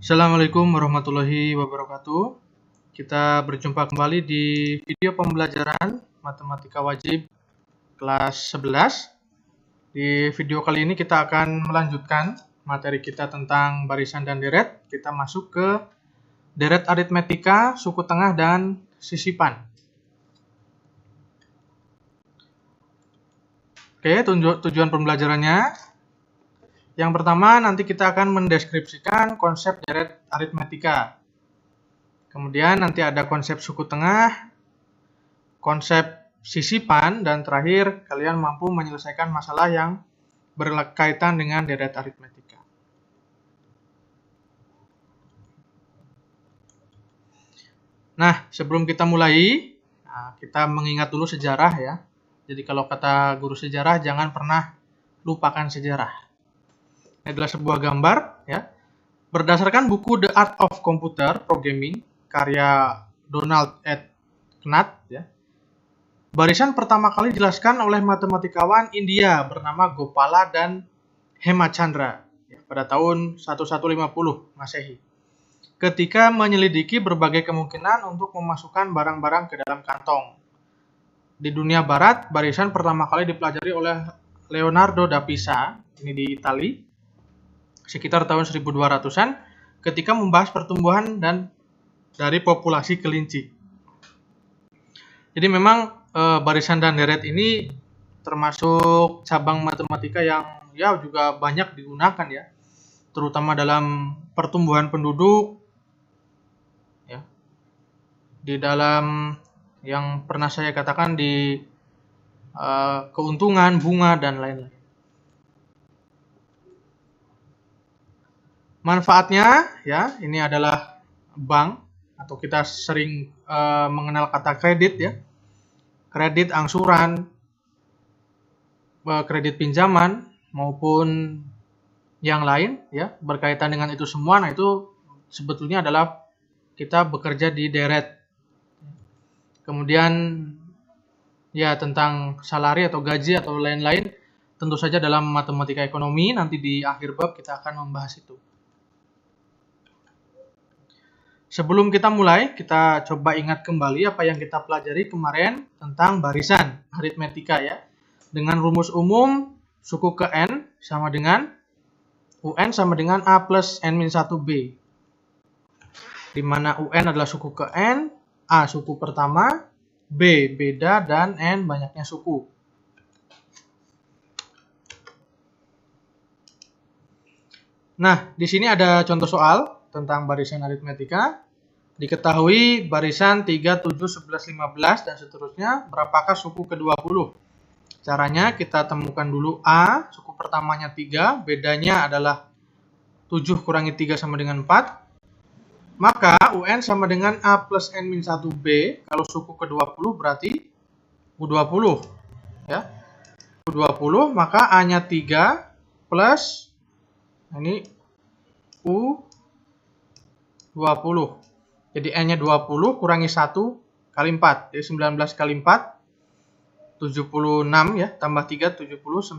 Assalamualaikum warahmatullahi wabarakatuh. Kita berjumpa kembali di video pembelajaran Matematika Wajib kelas 11. Di video kali ini kita akan melanjutkan materi kita tentang barisan dan deret. Kita masuk ke deret aritmetika, suku tengah, dan sisipan. Oke, tujuan pembelajarannya. Yang pertama, nanti kita akan mendeskripsikan konsep deret aritmetika. Kemudian nanti ada konsep suku tengah, konsep sisipan, dan terakhir kalian mampu menyelesaikan masalah yang berkaitan dengan deret aritmetika. Nah, sebelum kita mulai, kita mengingat dulu sejarah ya. Jadi kalau kata guru sejarah, jangan pernah lupakan sejarah. Ini adalah sebuah gambar ya. Berdasarkan buku The Art of Computer Programming karya Donald Ed Knuth ya. Barisan pertama kali dijelaskan oleh matematikawan India bernama Gopala dan Hemachandra ya, pada tahun 1150 Masehi. Ketika menyelidiki berbagai kemungkinan untuk memasukkan barang-barang ke dalam kantong. Di dunia barat, barisan pertama kali dipelajari oleh Leonardo da Pisa, ini di Italia, sekitar tahun 1200-an ketika membahas pertumbuhan dan dari populasi kelinci. Jadi memang barisan dan deret ini termasuk cabang matematika yang ya juga banyak digunakan ya, terutama dalam pertumbuhan penduduk ya. Di dalam yang pernah saya katakan di keuntungan, bunga, dan lain-lain. Manfaatnya ya, ini adalah bank atau kita sering mengenal kata kredit ya. Kredit angsuran, kredit pinjaman maupun yang lain ya, berkaitan dengan itu semua. Nah, itu sebetulnya adalah kita bekerja di deret. Kemudian ya tentang salari atau gaji atau lain-lain tentu saja dalam matematika ekonomi, nanti di akhir bab kita akan membahas itu. Sebelum kita mulai, kita coba ingat kembali apa yang kita pelajari kemarin tentang barisan aritmetika ya. Dengan rumus umum suku ke n sama dengan UN sama dengan A plus N-1B. Di mana UN adalah suku ke n, A suku pertama, B beda, dan N banyaknya suku. Nah, di sini ada contoh soal tentang barisan aritmetika. Diketahui barisan 3, 7, 11, 15 dan seterusnya berapakah suku ke-20. Caranya kita temukan dulu A, suku pertamanya 3, bedanya adalah 7 kurangi 3 sama dengan 4. Maka UN sama dengan A plus N-1B, kalau suku ke-20 berarti U20 ya. U20 maka A-nya 3 plus ini U20. Jadi N-nya 20 kurangi 1 kali 4. Jadi 19 kali 4, 76 ya. Tambah 3, 79.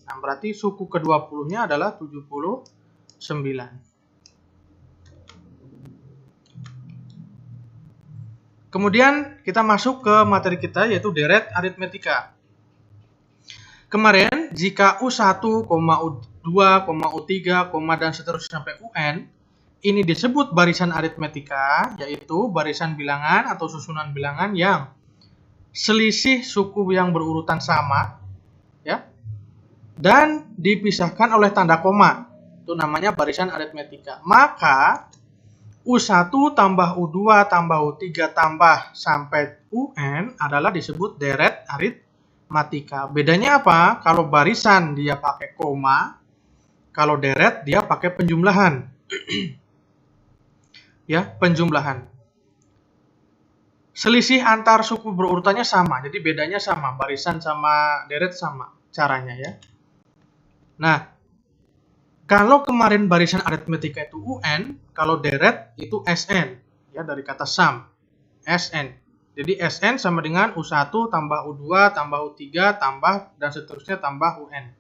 Nah, berarti suku ke-20-nya adalah 79. Kemudian kita masuk ke materi kita yaitu deret aritmetika. Kemarin jika U1, U2, U3, dan seterusnya sampai UN, ini disebut barisan aritmetika, yaitu barisan bilangan atau susunan bilangan yang selisih suku yang berurutan sama, ya, dan dipisahkan oleh tanda koma. Itu namanya barisan aritmetika. Maka U1 tambah U2 tambah U3 tambah sampai UN adalah disebut deret aritmetika. Bedanya apa? Kalau barisan dia pakai koma, kalau deret dia pakai penjumlahan. Ya, penjumlahan. Selisih antar suku berurutannya sama, jadi bedanya sama, barisan sama deret sama caranya ya. Nah, kalau kemarin barisan aritmetika itu UN, kalau deret itu SN, ya dari kata sum, SN. Jadi SN sama dengan U1 tambah U2 tambah U3 tambah dan seterusnya tambah UN.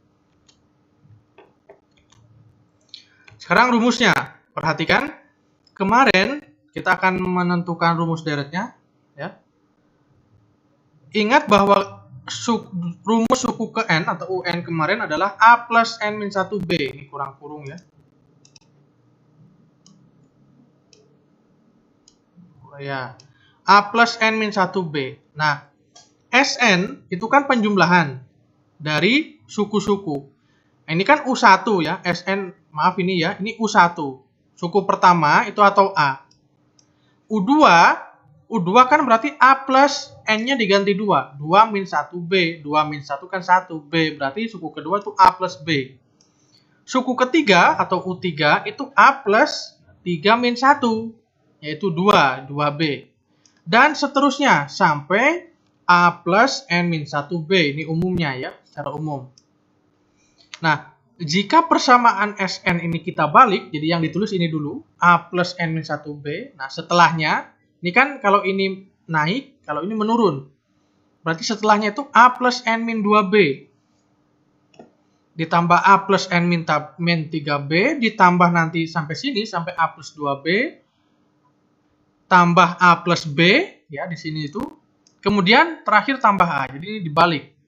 Sekarang rumusnya, perhatikan. kemarin kita akan menentukan rumus deretnya, ya. Ingat bahwa rumus suku ke N atau UN kemarin adalah A plus N-1B. Ini kurang kurung ya. Ya, A plus N-1B. Nah, Sn itu kan penjumlahan dari suku-suku. Ini kan U1 ya, Sn, maaf ini ya, ini U1. Suku pertama itu atau A. U2 kan berarti A plus N-nya diganti 2. 2 min 1B. 2 min 1 kan 1. B berarti suku kedua itu A plus B. Suku ketiga atau U3 itu A plus 3 min 1. Yaitu 2. 2B. Dan seterusnya sampai A plus N min 1B. Ini umumnya ya, secara umum. Nah, jika persamaan Sn ini kita balik, jadi yang ditulis ini dulu, A plus N min 1B. Nah, setelahnya, ini kan kalau ini naik, kalau ini menurun. Berarti setelahnya itu A plus N min 2B. Ditambah A plus N min 3B, ditambah nanti sampai sini, sampai A plus 2B. Tambah A plus B, ya di sini itu. Kemudian terakhir tambah A, jadi ini dibalik.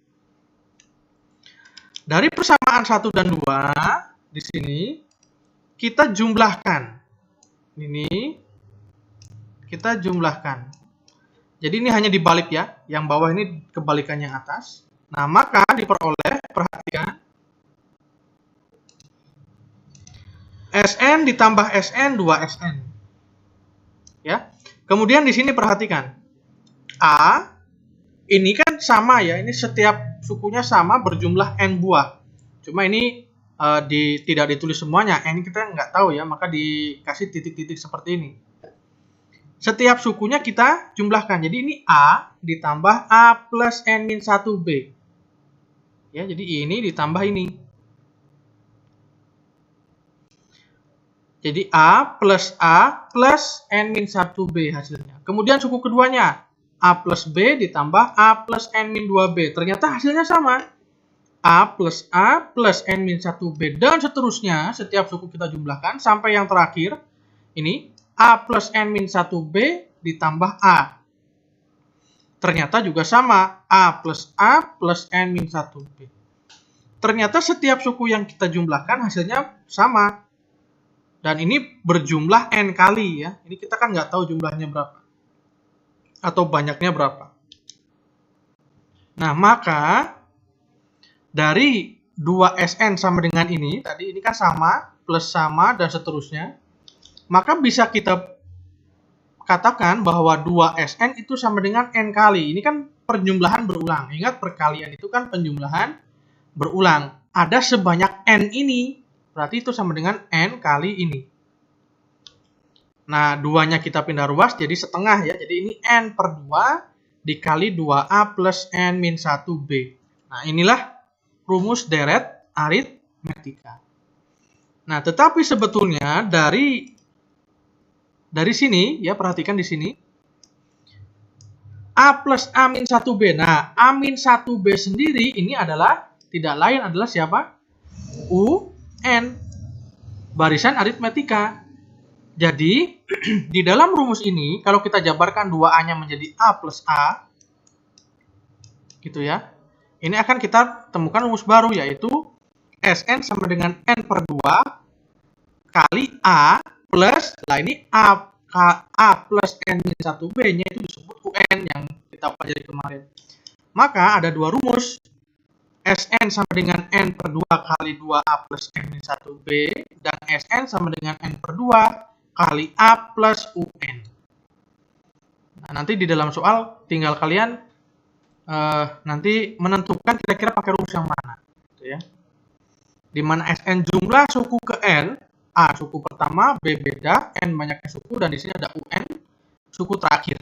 Dari persamaan 1 dan 2, di sini, kita jumlahkan. Ini, kita jumlahkan. Jadi ini hanya dibalik ya, yang bawah ini kebalikannya yang atas. Nah, maka diperoleh, perhatikan, Sn ditambah Sn, 2Sn. Ya. Kemudian di sini perhatikan, A, ini kan sama ya, ini setiap sukunya sama berjumlah N buah. Cuma ini tidak ditulis semuanya, N kita nggak tahu ya, maka dikasih titik-titik seperti ini. Setiap sukunya kita jumlahkan. Jadi ini A ditambah A plus N min 1B. Ya, jadi ini ditambah ini. Jadi A plus N min 1B hasilnya. Kemudian suku keduanya, A plus B ditambah A plus N min 2B. Ternyata hasilnya sama. A plus N min 1B. Dan seterusnya, setiap suku kita jumlahkan sampai yang terakhir. Ini A plus N min 1B ditambah A. Ternyata juga sama. A plus N min 1B. Ternyata setiap suku yang kita jumlahkan hasilnya sama. Dan ini berjumlah N kali ya. Ini kita kan nggak tahu jumlahnya berapa. Atau banyaknya berapa. Nah, maka dari 2Sn sama dengan ini, tadi ini kan sama, plus sama, dan seterusnya. Maka bisa kita katakan bahwa 2Sn itu sama dengan N kali. Ini kan penjumlahan berulang. Ingat, perkalian itu kan penjumlahan berulang. Ada sebanyak N ini. Berarti itu sama dengan N kali ini. Nah, 2-nya kita pindah ruas jadi setengah ya. Jadi ini N per 2 dikali 2A plus N min 1B. Nah, inilah rumus deret aritmetika. Nah, tetapi sebetulnya dari sini, ya perhatikan di sini. A plus A min 1B. Nah, A min 1B sendiri ini adalah, tidak lain adalah siapa? UN, barisan aritmetika. Jadi, di dalam rumus ini, kalau kita jabarkan 2A-nya menjadi A plus A, gitu ya, ini akan kita temukan rumus baru, yaitu Sn sama dengan N per 2 kali A plus, lah ini A plus N min 1B-nya itu disebut UN yang kita pelajari kemarin. Maka ada dua rumus. Sn sama dengan N per 2 kali 2A plus N min 1B, dan Sn sama dengan N per 2 kali A plus UN. Nah, nanti di dalam soal tinggal kalian nanti menentukan kira-kira pakai rumus yang mana. Gitu ya. Di mana Sn jumlah suku ke N, A suku pertama, B beda, N banyaknya suku, dan di sini ada UN suku terakhir,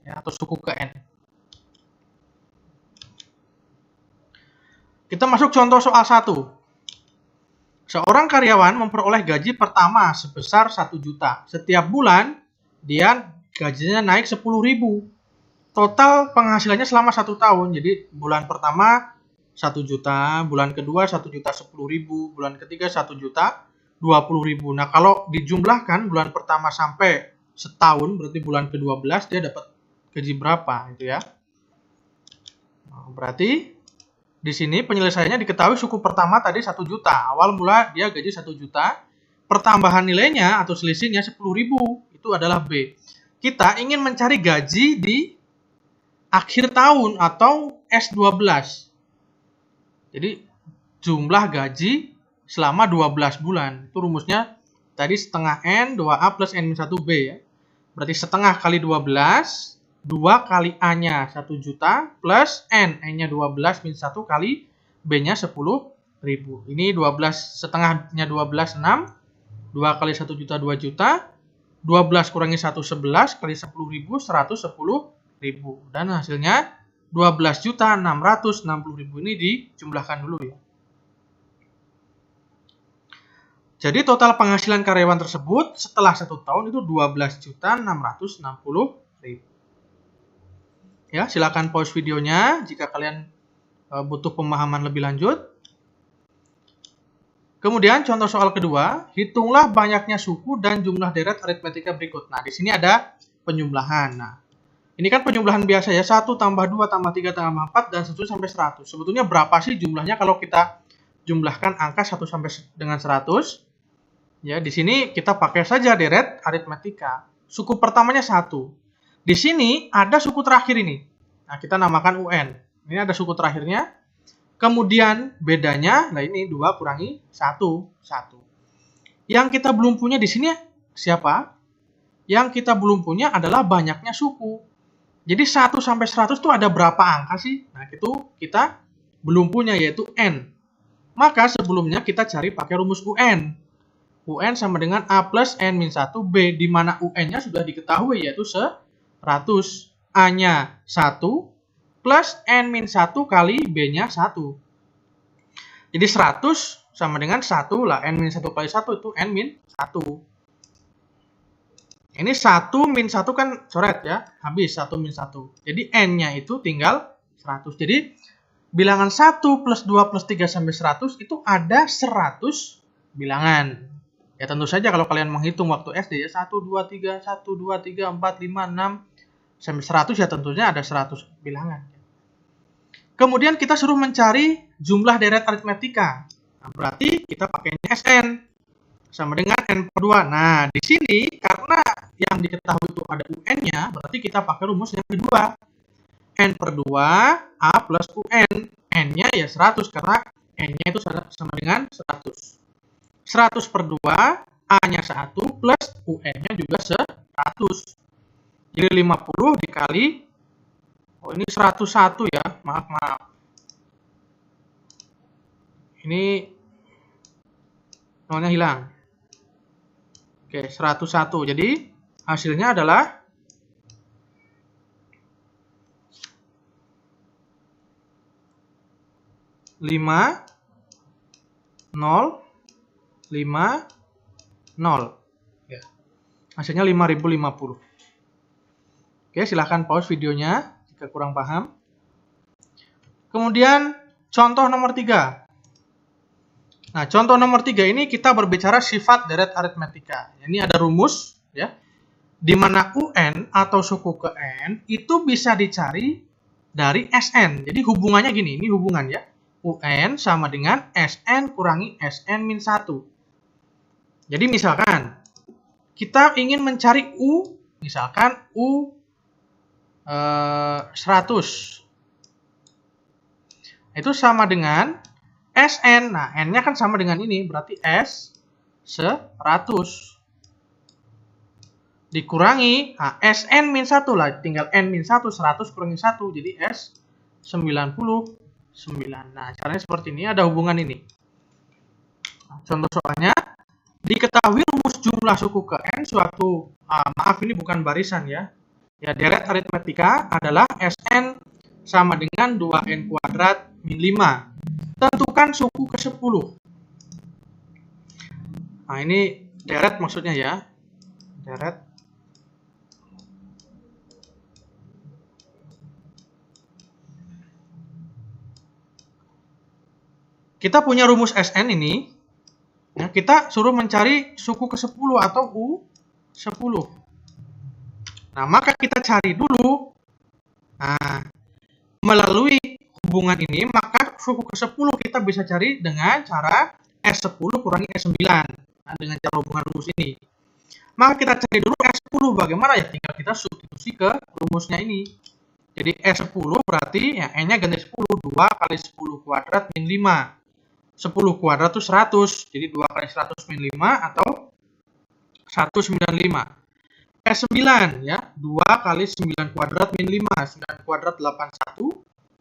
ya, atau suku ke N. Kita masuk contoh soal 1. Seorang karyawan memperoleh gaji pertama sebesar 1 juta. Setiap bulan, dia gajinya naik 10.000. Total penghasilannya selama 1 tahun. Jadi, bulan pertama 1 juta, bulan kedua 1 juta 10.000, bulan ketiga 1 juta 20.000. Nah, kalau dijumlahkan bulan pertama sampai setahun, berarti bulan ke-12 dia dapat gaji berapa itu ya. Nah, berarti di sini penyelesaiannya diketahui suku pertama tadi 1 juta. Awal mula dia gaji 1 juta. Pertambahan nilainya atau selisihnya 10.000. Itu adalah B. Kita ingin mencari gaji di akhir tahun atau S12. Jadi jumlah gaji selama 12 bulan. Itu rumusnya tadi setengah N 2A plus N-1B ya. Berarti setengah kali 12, 2 kali A-nya 1 juta plus N. N-nya 12 min 1 kali B-nya 10.000. Ini 12, setengahnya 12, 6. 2 kali 1 juta, 2 juta. 12 kurangi 1, 11 kali 10.000, 110.000. Dan hasilnya 12.660.000. Ini dijumlahkan dulu ya. Jadi total penghasilan karyawan tersebut setelah 1 tahun itu 12.660.000. Ya, silakan pause videonya jika kalian butuh pemahaman lebih lanjut. Kemudian contoh soal kedua, hitunglah banyaknya suku dan jumlah deret aritmetika berikut. Nah, di sini ada penjumlahan. Nah, ini kan penjumlahan biasa ya, 1 tambah 2 tambah 3 tambah 4 dan seterusnya sampai 100. Sebetulnya berapa sih jumlahnya kalau kita jumlahkan angka 1 sampai dengan 100? Ya, di sini kita pakai saja deret aritmetika. Suku pertamanya 1. Di sini ada suku terakhir ini. Nah, kita namakan UN. Ini ada suku terakhirnya. Kemudian bedanya, nah ini 2 kurangi 1. 1. Yang kita belum punya di sini siapa? Yang kita belum punya adalah banyaknya suku. Jadi 1 sampai 100 itu ada berapa angka sih? Nah, itu kita belum punya, yaitu N. Maka sebelumnya kita cari pakai rumus UN. UN sama dengan A plus N min 1B, di mana UN-nya sudah diketahui, yaitu 100. A-nya 1 plus N min 1 kali B-nya 1. Jadi 100 sama dengan 1 lah. N min 1 kali 1 itu N min 1. Ini 1 min 1 kan coret ya. Habis 1 min 1. Jadi N-nya itu tinggal 100. Jadi bilangan 1 plus 2 plus 3 sampai 100 itu ada 100 bilangan. Ya tentu saja kalau kalian menghitung waktu SD ya 1, 2, 3, 1, 2, 3, 4, 5, 6 sampai 100 ya tentunya ada 100 bilangan. Kemudian kita suruh mencari jumlah deret aritmetika. Nah, berarti kita pakai SN sama dengan N per 2. Nah, di sini karena yang diketahui itu ada UN-nya, berarti kita pakai rumus yang kedua. N per 2 A plus UN. N-nya ya 100 karena N-nya itu sama dengan 100. 100 per 2, A-nya 1 plus UN-nya juga 100. Jadi 50 dikali, oh ini 101 ya, maaf. Ini nolnya hilang. Oke, 101. Jadi hasilnya adalah 5,050. Ya. Hasilnya 5.050. Oke, silahkan pause videonya jika kurang paham. Kemudian contoh nomor 3. Nah, contoh nomor 3 ini kita berbicara sifat deret aritmetika. Ini ada rumus ya. Di mana UN atau suku ke N itu bisa dicari dari SN. Jadi hubungannya gini, ini hubungan ya. UN sama dengan SN kurangi SN min 1. Jadi misalkan kita ingin mencari U, misalkan U 100. Itu sama dengan SN. Nah, N-nya kan sama dengan ini, berarti S 100. Dikurangi, nah, SN min 1 lah, tinggal N min 1, 100 kurangi 1, jadi S 99. Nah, caranya seperti ini, ada hubungan ini. Contoh soalnya, diketahui rumus jumlah suku ke N suatu, maaf ini bukan barisan ya. Ya, deret aritmetika adalah SN sama dengan 2N kuadrat min 5. Tentukan suku ke 10. Nah, ini deret maksudnya ya. Deret. Kita punya rumus SN ini. Ya, kita suruh mencari suku ke-10 atau U10. Nah, maka kita cari dulu. Nah, melalui hubungan ini, maka suku ke-10 kita bisa cari dengan cara S10 kurangi S9. Nah, dengan cara hubungan rumus ini. Maka kita cari dulu S10 bagaimana ya? Tinggal kita substitusi ke rumusnya ini. Jadi S10 berarti ya N-nya ganti 10. 2 kali 10 kuadrat min 5. 10 kuadrat itu 100. Jadi 2 kali 100 min 5 atau 195. S9 ya. 2 kali 9 kuadrat min 5. 9 kuadrat 81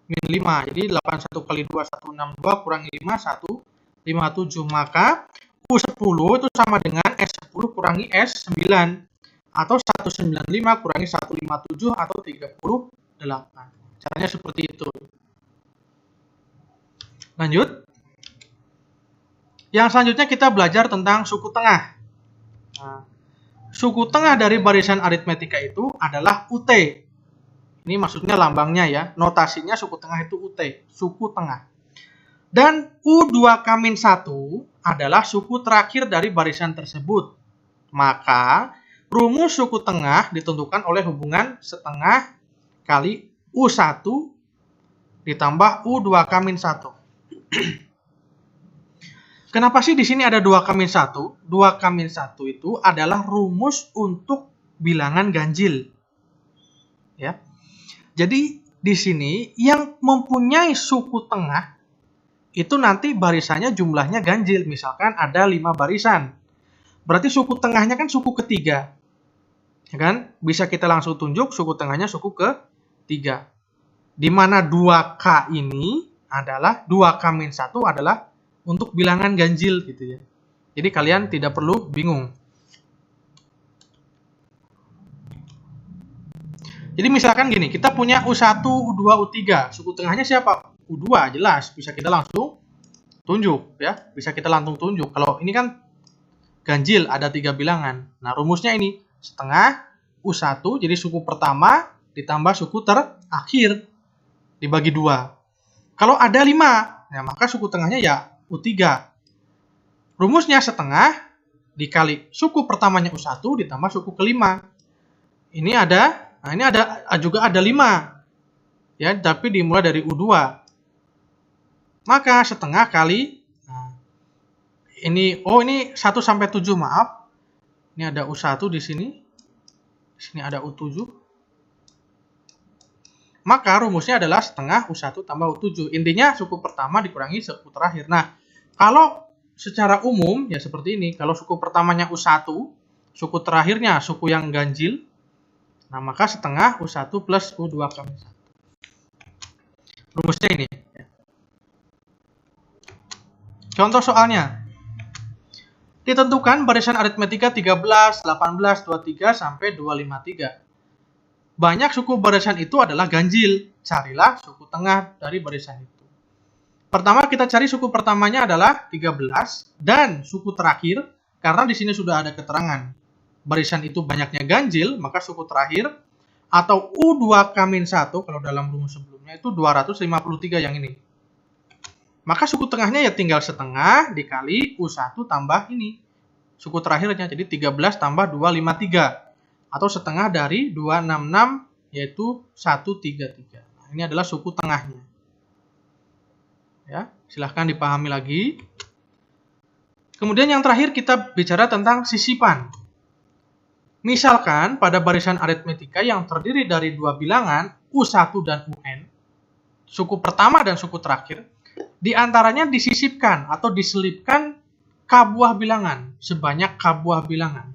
min 5. Jadi 81 kali 2, 162 kurangi 5, 157. Maka U10 itu sama dengan S10 kurangi S9. Atau 195 kurangi 157 atau 38. Caranya seperti itu. Lanjut. Yang selanjutnya kita belajar tentang suku tengah. Nah, suku tengah dari barisan aritmetika itu adalah UT. Ini maksudnya lambangnya ya. Notasinya suku tengah itu UT. Suku tengah. Dan U2-1 adalah suku terakhir dari barisan tersebut. Maka rumus suku tengah ditentukan oleh hubungan setengah kali U1 ditambah U2-1. Kenapa sih di sini ada 2-1? 2-1 itu adalah rumus untuk bilangan ganjil. Ya. Jadi di sini yang mempunyai suku tengah itu nanti barisannya jumlahnya ganjil. Misalkan ada 5 barisan. Berarti suku tengahnya kan suku ketiga. Ya kan? Bisa kita langsung tunjuk suku tengahnya suku ketiga. Di mana 2K ini adalah 2K-1 adalah untuk bilangan ganjil gitu ya. Jadi kalian tidak perlu bingung. Jadi misalkan gini, kita punya U1, U2, U3. Suku tengahnya siapa? U2 jelas, bisa kita langsung tunjuk ya. Bisa kita langsung tunjuk. Kalau ini kan ganjil ada 3 bilangan. Nah, rumusnya ini setengah U1 jadi suku pertama ditambah suku terakhir dibagi 2. Kalau ada 5, ya maka suku tengahnya ya U3. Rumusnya setengah dikali suku pertamanya U1 ditambah suku kelima. Ini ada, nah ini ada juga ada 5. Ya, tapi dimulai dari U2. Maka setengah kali ini 1 sampai 7 maaf. Ini ada U1 di sini. Di sini ada U7. Maka rumusnya adalah setengah U1 tambah U7. Intinya suku pertama dikurangi suku terakhir. Nah, kalau secara umum ya seperti ini. Kalau suku pertamanya U1, suku terakhirnya suku yang ganjil. Nah, maka setengah U1 plus U2-1. Rumusnya ini. Contoh soalnya. Ditentukan barisan aritmetika 13, 18, 23 sampai 253. Banyak suku barisan itu adalah ganjil. Carilah suku tengah dari barisan itu. Pertama kita cari suku pertamanya adalah 13 dan suku terakhir karena di sini sudah ada keterangan barisan itu banyaknya ganjil, maka suku terakhir atau U2-1 kalau dalam rumus sebelumnya itu 253 yang ini. Maka suku tengahnya ya tinggal setengah dikali U1 tambah ini. Suku terakhirnya jadi 13 tambah 253. Atau setengah dari 266 yaitu 133. Nah, ini adalah suku tengahnya. Ya, silahkan dipahami lagi. Kemudian yang terakhir kita bicara tentang sisipan. Misalkan pada barisan aritmetika yang terdiri dari 2 bilangan U1 dan UN, suku pertama dan suku terakhir, di antaranya disisipkan atau diselipkan K buah bilangan sebanyak K buah bilangan.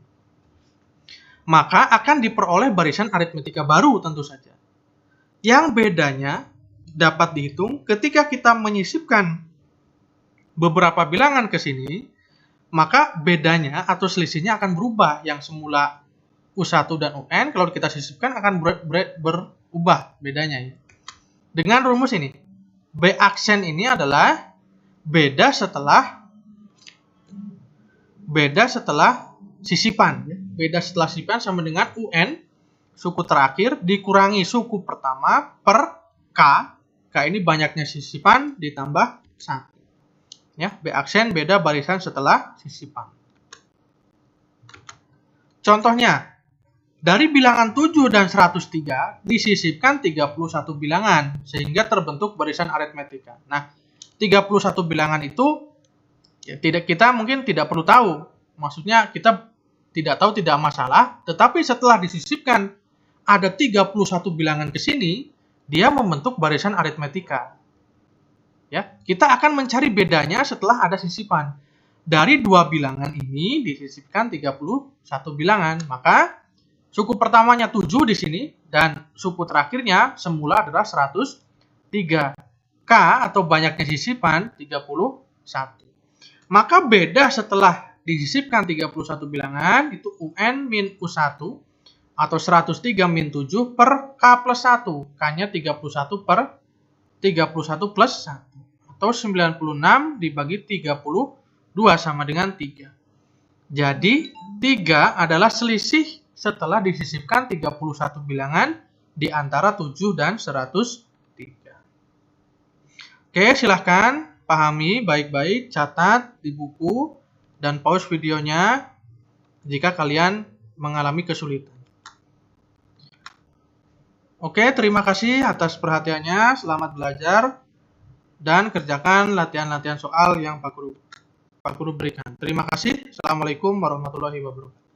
Maka akan diperoleh barisan aritmetika baru tentu saja. Yang bedanya dapat dihitung ketika kita menyisipkan beberapa bilangan ke sini, maka bedanya atau selisihnya akan berubah. Yang semula U1 dan UN kalau kita sisipkan akan berubah bedanya ya. Dengan rumus ini, B aksen ini adalah beda setelah sisipan. Beda setelah sisipan sama dengan UN, suku terakhir, dikurangi suku pertama per K. K ini banyaknya sisipan ditambah 1. Ya, B aksen beda barisan setelah sisipan. Contohnya, dari bilangan 7 dan 103 disisipkan 31 bilangan sehingga terbentuk barisan aritmetika. Nah, 31 bilangan itu ya, kita mungkin tidak perlu tahu. Maksudnya kita tidak tahu tidak masalah, tetapi setelah disisipkan ada 31 bilangan ke sini, dia membentuk barisan aritmetika. Ya, kita akan mencari bedanya setelah ada sisipan. Dari dua bilangan ini disisipkan 31 bilangan, maka suku pertamanya 7 di sini dan suku terakhirnya semula adalah 103. K atau banyaknya sisipan 31. Maka beda setelah disisipkan 31 bilangan itu UN min U1 atau 103 min 7 per K plus 1. K-nya 31 per 31 plus 1. Atau 96 dibagi 32 sama dengan 3. Jadi 3 adalah selisih setelah disisipkan 31 bilangan di antara 7 dan 103. Oke, silahkan pahami baik-baik, catat di buku, dan pause videonya jika kalian mengalami kesulitan. Oke, terima kasih atas perhatiannya, selamat belajar, dan kerjakan latihan-latihan soal yang Pak Guru berikan. Terima kasih, Assalamualaikum warahmatullahi wabarakatuh.